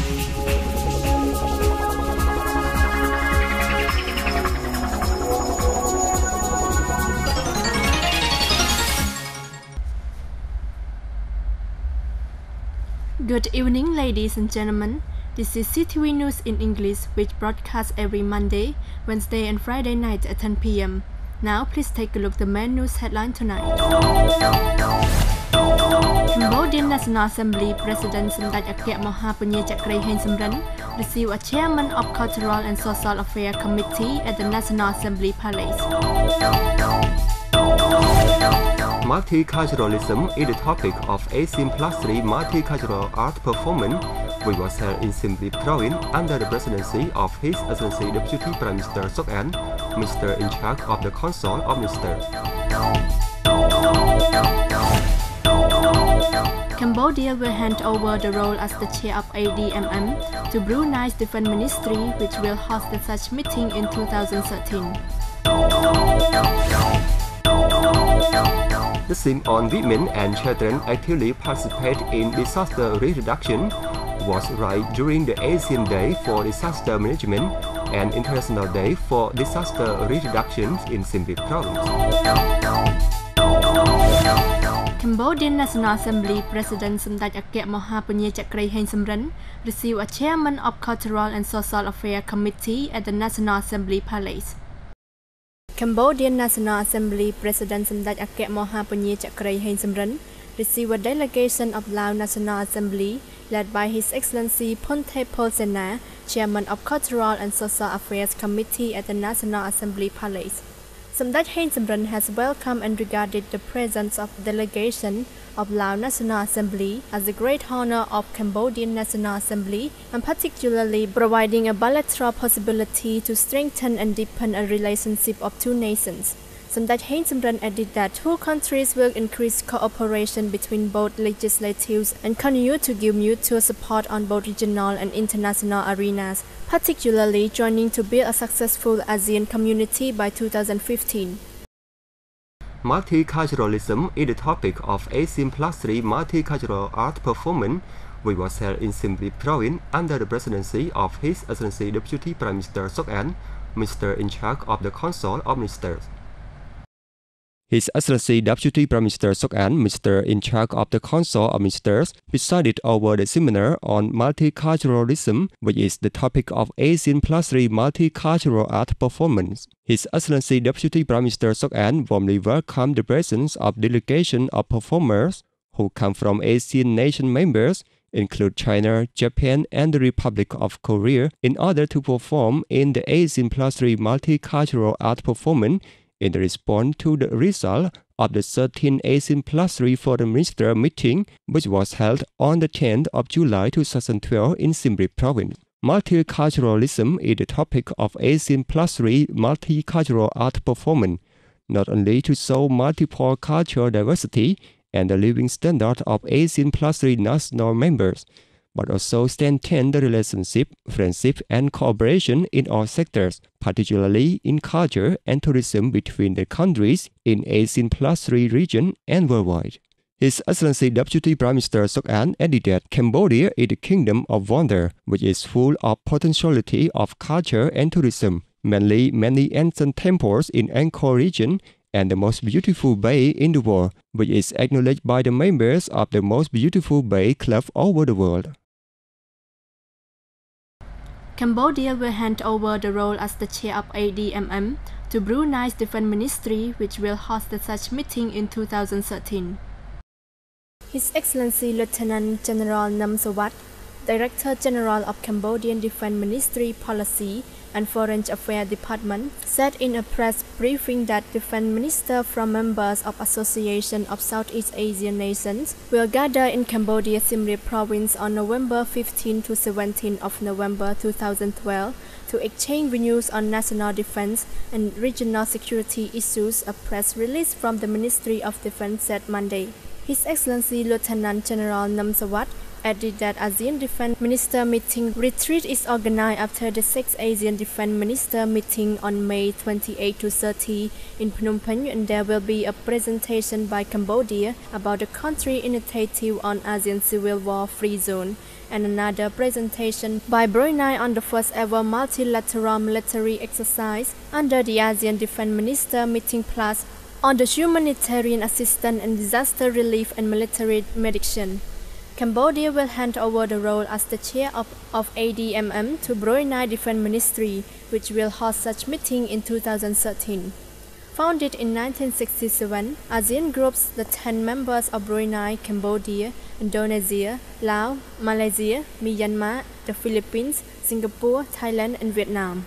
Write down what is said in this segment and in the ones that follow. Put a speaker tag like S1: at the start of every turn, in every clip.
S1: Good evening, ladies and gentlemen. This is SEATV News in English, which broadcasts every Monday, Wednesday, and Friday night at 10 p.m. Now, please take a look at the main news headline tonight. Cambodian National Assembly President Samdech Akia Mahapunya Chakray Hein Samran received a chairman of Cultural and Social Affairs Committee at the National Assembly Palace.
S2: Multiculturalism is the topic of ASEAN Plus 3 multicultural art performance, which was held in Siem Reap Province under the presidency of His Excellency Deputy Prime Minister Sok An, Minister in charge of the Council of Ministers.
S1: Cambodia will hand over the role as the chair of ADMM to Brunei's Defense Ministry, which will host such meeting in 2013.
S2: The theme on women and children actively participate in disaster reduction was raised during the Asian Day for Disaster Management and International Day for Disaster Reduction in Siem Reap Province.
S1: Cambodian National Assembly President Samdech Akia Mahapunya Chakray Hein Samran received a chairman of Cultural and Social Affairs Committee at the National Assembly Palace. Cambodian National Assembly President Samdech Akia Mahapunya Chakray Hein Samran received a delegation of Lao National Assembly led by His Excellency Ponte Polsena, Chairman of Cultural and Social Affairs Committee at the National Assembly Palace. Samdech Hein Samran has welcomed and regarded the presence of delegation of Lao National Assembly as a great honor of Cambodian National Assembly, and particularly providing a bilateral possibility to strengthen and deepen a relationship of two nations. Samdech Hein Samran added that two countries will increase cooperation between both legislatives and continue to give mutual support on both regional and international arenas, particularly joining to build a successful ASEAN community by 2015.
S2: Multiculturalism is the topic of ASEAN Plus 3 multicultural art performance, which was held in Siem Reap Province under the presidency of His Excellency Deputy Prime Minister Sok An, Minister in charge of the Council of Ministers. His Excellency Deputy Prime Minister Sok An, Minister in charge of the Council of Ministers, presided over the seminar on multiculturalism, which is the topic of ASEAN Plus 3 multicultural art performance. His Excellency Deputy Prime Minister Sok An warmly welcomed the presence of delegation of performers who come from ASEAN nation members, include China, Japan, and the Republic of Korea, in order to perform in the ASEAN Plus 3 multicultural art performance in response to the result of the 13th ASEAN Plus 3 Foreign Minister meeting, which was held on the 10th of July 2012 in Siem Reap Province. Multiculturalism is the topic of ASEAN Plus 3 multicultural art performance, not only to show multiple cultural diversity and the living standard of ASEAN Plus 3 national members, but also strengthen the relationship, friendship, and cooperation in all sectors, particularly in culture and tourism between the countries in ASEAN Plus 3 region and worldwide. His Excellency Deputy Prime Minister Sok An added that Cambodia is a kingdom of wonder, which is full of potentiality of culture and tourism, mainly many ancient temples in Angkor region, and the most beautiful bay in the world, which is acknowledged by the members of the most beautiful bay club over the world.
S1: Cambodia will hand over the role as the chair of ADMM to Brunei's Defense Ministry, which will host such meeting in 2013. His Excellency Lieutenant General Nam Sawat, Director General of Cambodian Defense Ministry Policy and Foreign Affairs Department, said in a press briefing that defense ministers from members of Association of Southeast Asian Nations will gather in Cambodia Siem Reap Province on November 15 to 17 of November 2012 to exchange views on national defense and regional security issues, a press release from the Ministry of Defense said Monday. His Excellency Lieutenant General Nam Sawat added that ASEAN Defense Minister meeting retreat is organized after the 6th ASEAN Defense Minister meeting on May 28 to 30 in Phnom Penh, and there will be a presentation by Cambodia about the country initiative on ASEAN Civil War Free Zone, and another presentation by Brunei on the first ever multilateral military exercise under the ASEAN Defense Minister meeting plus on the humanitarian assistance and disaster relief and military mediation. Cambodia will hand over the role as the chair of ADMM to Brunei Defense Ministry, which will host such meeting in 2013. Founded in 1967, ASEAN groups the 10 members of Brunei, Cambodia, Indonesia, Laos, Malaysia, Myanmar, the Philippines, Singapore, Thailand, and Vietnam.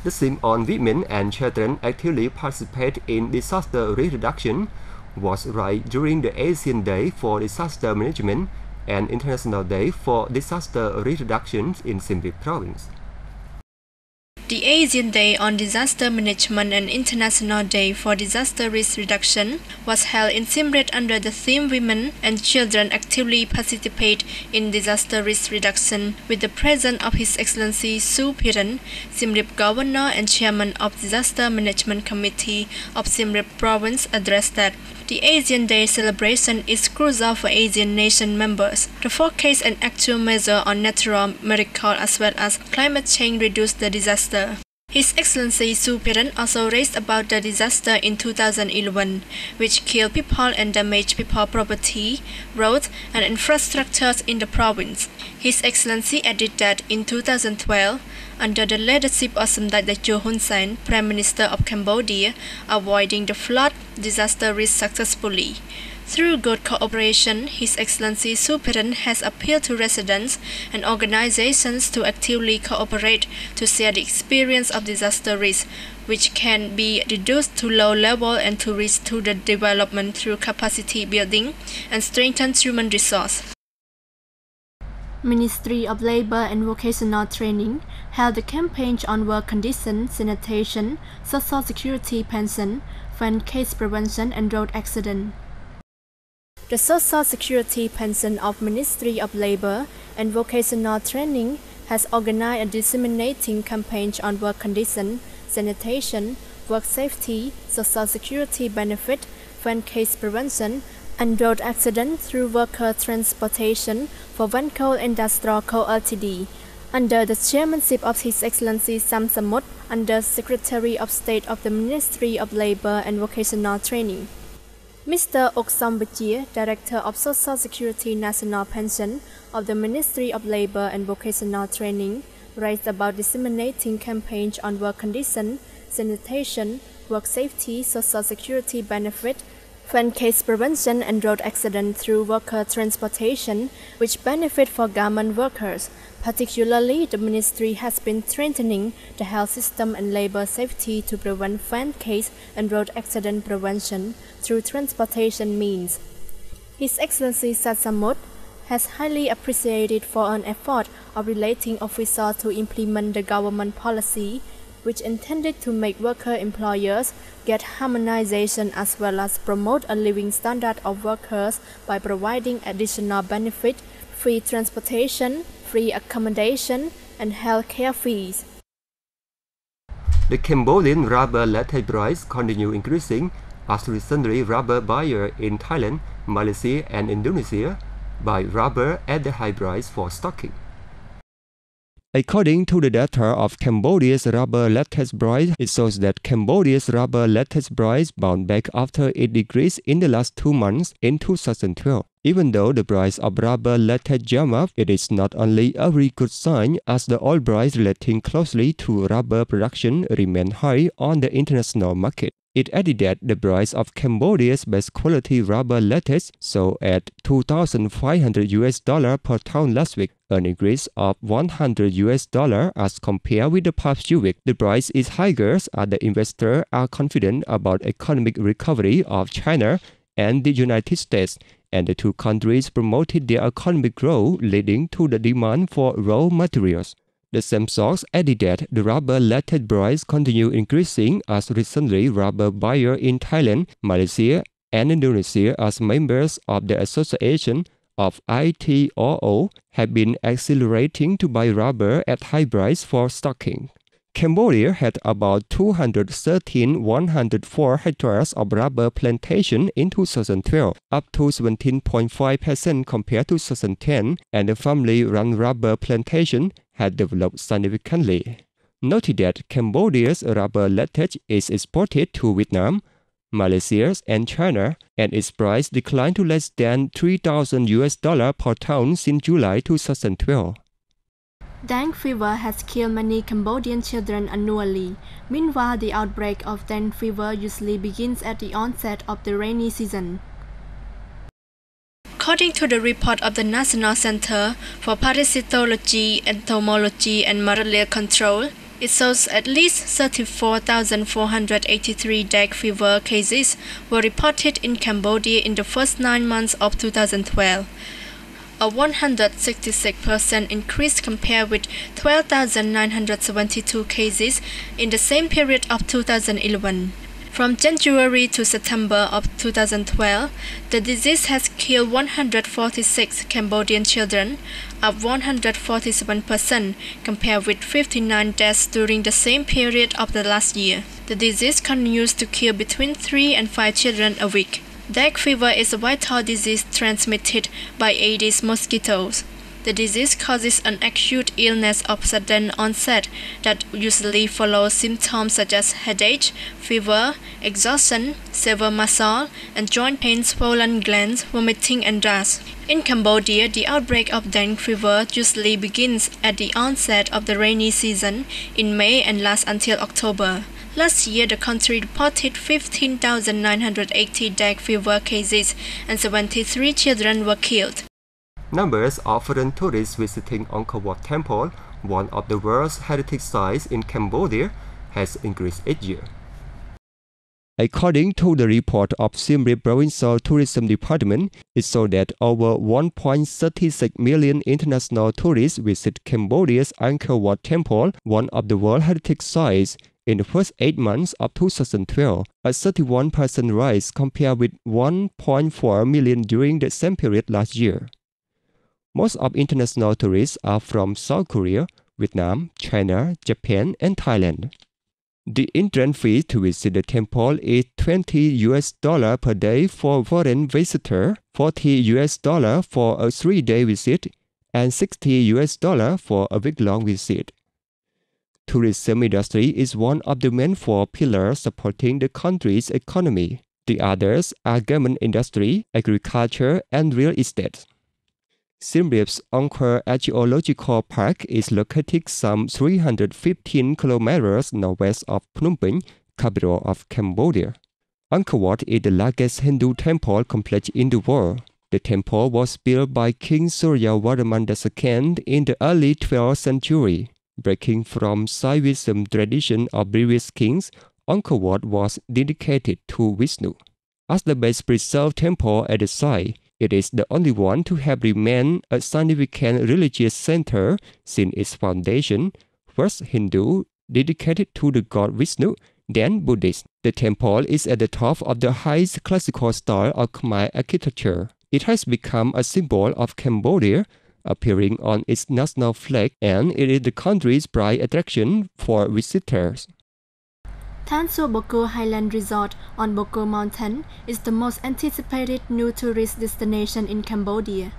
S2: The theme on women and children actively participate in disaster risk reduction was raised during the Asian Day for Disaster Management and International Day for Disaster Risk Reduction in Siem Reap Province.
S1: The Asian Day on Disaster Management and International Day for Disaster Risk Reduction was held in Siem Reap under the theme Women and Children Actively Participate in Disaster Risk Reduction, with the presence of His Excellency Su Piran, Siem Reap Governor and Chairman of Disaster Management Committee of Siem Reap Province, addressed that the Asian Day celebration is crucial for Asian nation members to focus on actual measures on natural miracles as well as climate change reduce the disaster. His Excellency Su Piran also raised about the disaster in 2011, which killed people and damaged people's property, roads, and infrastructures in the province. His Excellency added that in 2012, under the leadership of Samdech Techo Hun Sen, Prime Minister of Cambodia, avoiding the flood disaster risk successfully. Through good cooperation, His Excellency Su Piran has appealed to residents and organizations to actively cooperate to share the experience of disaster risk, which can be reduced to low level and to reach to the development through capacity building and strengthen human resource. Ministry of Labor and Vocational Training held a campaign on work conditions, sanitation, social security pension, fund case prevention, and road accident. The Social Security Pension of Ministry of Labor and Vocational Training has organized a disseminating campaign on work conditions, sanitation, work safety, social security benefit, fund case prevention, and road accident through worker transportation for Vanco Industrial Co. Ltd. under the chairmanship of His Excellency Sam Samut, Under Secretary of State of the Ministry of Labor and Vocational Training. Mr. Oksam Bachir, Director of Social Security National Pension of the Ministry of Labor and Vocational Training, raised about disseminating campaigns on work conditions, sanitation, work safety, social security benefit, fund case prevention, and road accident through worker transportation, which benefit for garment workers. Particularly, the ministry has been strengthening the health system and labor safety to prevent fund case and road accident prevention through transportation means. His Excellency Samut has highly appreciated for an effort of relating officials to implement the government policy, which intended to make worker employers get harmonization as well as promote a living standard of workers by providing additional benefit, free transportation, free accommodation, and health care fees.
S2: The Cambodian rubber latte price continue increasing as recently rubber buyers in Thailand, Malaysia, and Indonesia buy rubber at the high price for stocking. According to the data of Cambodia's rubber latex price, it shows that Cambodia's rubber latex price bounced back after it decreased in the last 2 months in 2012. Even though the price of rubber latex jumped up, it is not only a very good sign as the oil price relating closely to rubber production remained high on the international market. It added that the price of Cambodia's best quality rubber latex sold at $2,500 per ton last week, an increase of $100 as compared with the past few weeks. The price is higher as the investors are confident about economic recovery of China and the United States, and the two countries promoted their economic growth, leading to the demand for raw materials. The same source added that the rubber latex price continued increasing as recently rubber buyers in Thailand, Malaysia, and Indonesia as members of the association of ITOO have been accelerating to buy rubber at high price for stocking. Cambodia had about 104 hectares of rubber plantation in 2012, up to 17.5% compared to 2010, and the family-run rubber plantation had developed significantly. Noted that Cambodia's rubber latex is exported to Vietnam, Malaysia, and China, and its price declined to less than $3,000 per ton since July 2012.
S1: Dengue fever has killed many Cambodian children annually. Meanwhile, the outbreak of dengue fever usually begins at the onset of the rainy season. According to the report of the National Center for Parasitology, Entomology and Malaria Control, it shows at least 34,483 dengue fever cases were reported in Cambodia in the first 9 months of 2012. A 166% increase compared with 12,972 cases in the same period of 2011. From January to September of 2012, the disease has killed 146 Cambodian children, up 147% compared with 59 deaths during the same period of the last year. The disease continues to kill between 3 and 5 children a week. Dengue fever is a viral disease transmitted by Aedes mosquitoes. The disease causes an acute illness of sudden onset that usually follows symptoms such as headache, fever, exhaustion, severe muscle and joint pain, swollen glands, vomiting and rash. In Cambodia, the outbreak of dengue fever usually begins at the onset of the rainy season in May and lasts until October. Last year, the country reported 15,980 dengue fever cases and 73 children were killed.
S2: Numbers of foreign tourists visiting Angkor Wat Temple, one of the world's heritage sites in Cambodia, has increased each year. According to the report of Siem Reap Provincial Tourism Department, it showed that over 1.36 million international tourists visit Cambodia's Angkor Wat Temple, one of the world heritage sites, in the first 8 months of 2012, a 31% rise compared with 1.4 million during the same period last year. Most of international tourists are from South Korea, Vietnam, China, Japan, and Thailand. The entrance fee to visit the temple is $20 per day for foreign visitor, $40 for a 3-day visit, and $60 for a week-long visit. Tourism industry is one of the main 4 pillars supporting the country's economy. The others are garment industry, agriculture, and real estate. Siem Reap's Angkor Archaeological Park is located some 315 kilometers northwest of Phnom Penh, capital of Cambodia. Angkor Wat is the largest Hindu temple complex in the world. The temple was built by King Surya Varman II in the early 12th century. Breaking from Shaivism tradition of previous kings, Angkor Wat was dedicated to Vishnu. As the best preserved temple at the site, it is the only one to have remained a significant religious center since its foundation, first Hindu, dedicated to the god Vishnu, then Buddhist. The temple is at the top of the highest classical style of Khmer architecture. It has become a symbol of Cambodia, appearing on its national flag, and it is the country's prime attraction for visitors.
S1: Tan Suo Boko Highland Resort on Boko Mountain is the most anticipated new tourist destination in Cambodia.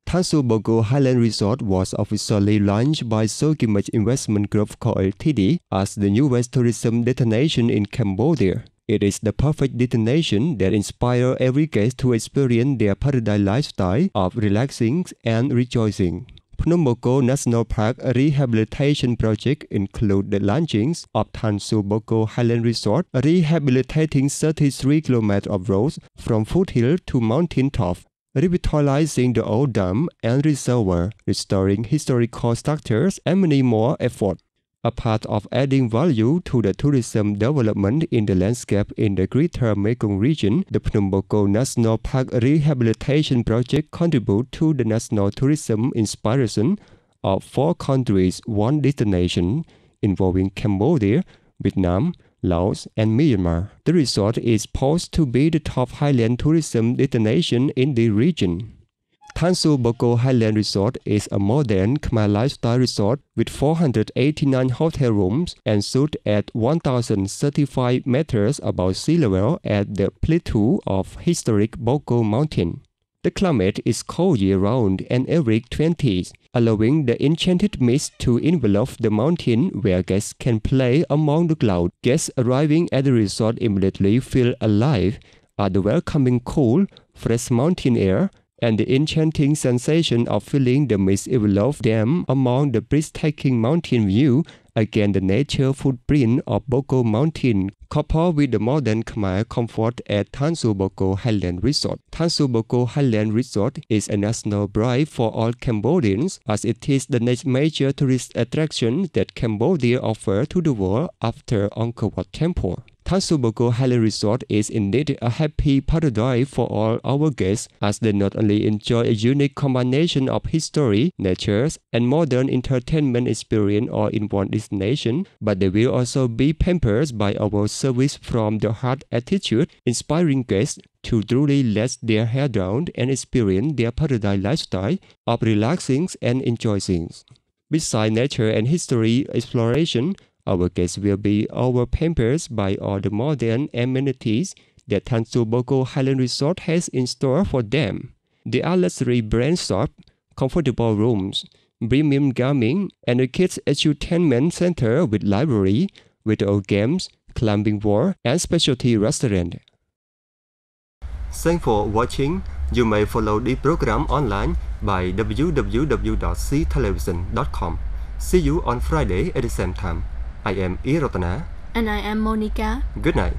S2: Tan Suo Boko Highland Resort was officially launched by Sokimage Investment Group Co. Ltd. as the newest tourism destination in Cambodia. It is the perfect destination that inspires every guest to experience their paradise lifestyle of relaxing and rejoicing. Phnom Boko National Park rehabilitation project include the launching of Tan Suo Boko Highland Resort, rehabilitating 33 km of roads from foothill to mountain top, revitalizing the old dam and reservoir, restoring historical structures, and many more efforts. A part of adding value to the tourism development in the landscape in the Greater Mekong region, the Phnom Boko National Park Rehabilitation Project contributes to the national tourism inspiration of 4 countries, 1 destination, involving Cambodia, Vietnam, Laos, and Myanmar. The resort is poised to be the top highland tourism destination in the region. Tan Su Boko Highland Resort is a modern Khmer lifestyle resort with 489 hotel rooms and stood at 1,035 meters above sea level at the plateau of historic Boko Mountain. The climate is cold year-round and average 20s, allowing the enchanted mist to envelop the mountain where guests can play among the clouds. Guests arriving at the resort immediately feel alive at the welcoming cool, fresh mountain air and the enchanting sensation of feeling the mist envelop them among the breathtaking mountain view against the nature footprint of Boko Mountain, coupled with the modern Khmer comfort at Tan Su Boko Highland Resort. Tan Su Boko Highland Resort is a national pride for all Cambodians, as it is the next major tourist attraction that Cambodia offers to the world after Angkor Wat Temple. Tan Su Boko Highland Resort is indeed a happy paradise for all our guests, as they not only enjoy a unique combination of history, nature, and modern entertainment experience all in one destination, but they will also be pampered by our service from the heart attitude, inspiring guests to truly let their hair down and experience their paradise lifestyle of relaxing and enjoying. Besides nature and history exploration, our guests will be pampered by all the modern amenities that Tan Su Boko Highland Resort has in store for them. There are luxury brand shop, comfortable rooms, premium gaming, and a kids' edutainment center with library, video games, climbing wall, and specialty restaurant. Thanks for watching. You may follow the program online by www.seatelevision.com. See you on Friday at the same time. I am Irotana.
S1: And I am Monica.
S2: Good night.